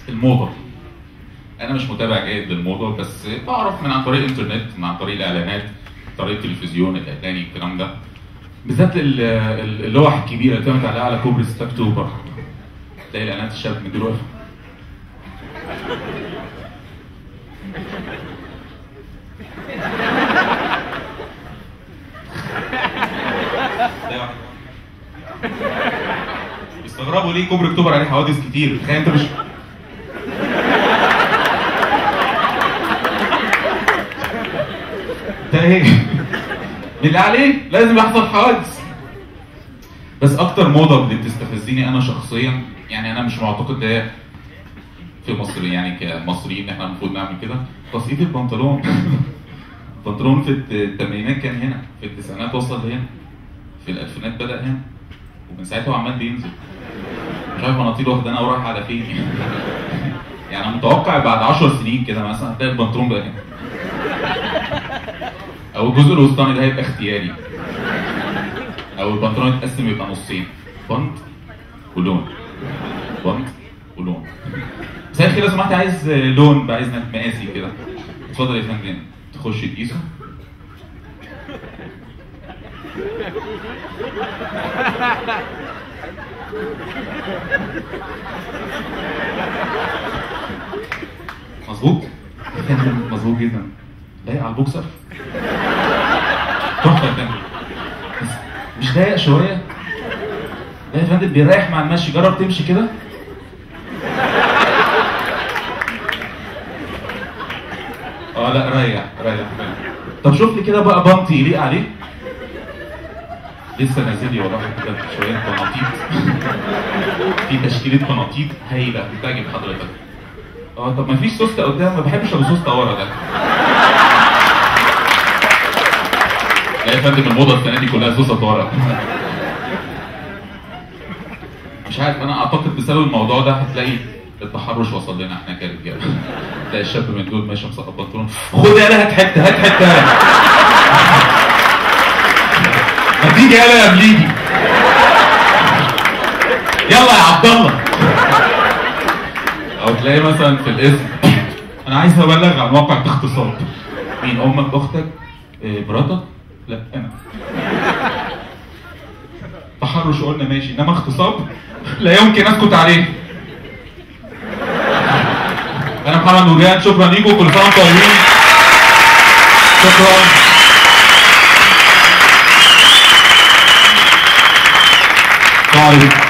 الموضه. انا مش متابع جيد للموضه، بس بعرف من عن طريق الانترنت، من عن طريق الاعلانات، طريق التلفزيون، الاغاني، الكلام ده. بالذات اللوح الكبيره اللي كانت على كوبري 6 اكتوبر، تلاقي الاعلانات الشباب من دلوقتي. بيستغربوا ليه كوبري اكتوبر عليه حوادث كتير، تخيل انت مش ده ايه؟ بالله عليك لازم يحصل حوادث. بس اكتر موضه اللي بتستفزني انا شخصيا، يعني انا مش معتقد ده في مصر، يعني كمصريين احنا المفروض نعمل كده، تسقيط البنطلون. البنطلون في الثمانينات كان هنا، في التسعينات وصل لهنا، في الالفينات بدا هنا، ومن ساعتها هو عمال بينزل. مش عارف مناطيل واخدانا ورايح على فين. يعني انا متوقع بعد 10 سنين كده مثلا هتلاقي البنطلون بقى هنا، او الجزء الوسطاني ده هيبقى اختياري، او البنطلون يتقسم يبقى نصين، بنط ولون، بنط ولون. مساء الخير لو سمحت، عايز لون بقى، عايز مقاسي كده. اتفضل يا فندم، تخش تقيسه. مظبوط؟ مظبوط جدا. لايق على البوكسر؟ تحفه يا فندم. بس مش ضايق شويه؟ لا يا فندم بيريح مع المشي، جرب تمشي كده. لا ريح ريح. طب شوف لي كده بقى بنطي يليق عليه. لسه نازل لي والله كده شويه بناطيط. في تشكيله بناطيط هايله بتعجب حضرتك. طب ما فيش سوسته قدام؟ ما بحبش ابو سوسته ورا ده. لا يا فندم الموضه السنه دي كلها سوسته ورا. مش عارف، انا اعتقد بسبب الموضوع ده هتلاقي التحرش وصل لنا احنا كرجاله. تلاقي الشاب من دول ماشي مسقط بنطلون، خد يالا هات حته هات حته. ما تيجي يالا يا مليجي، يلا يا عبد الله. او تلاقي مثلا في الاسم، انا عايز ابلغ عن موقع اغتصاب. مين؟ امك؟ اختك؟ مراتك؟ لا انا. تحرش قلنا ماشي، انما اغتصاب لا يمكن اسكت عليه. انا محمد نوريان، شكرا ليكم، كل سنه وانتم طيبين. شكرا. السلام عليكم.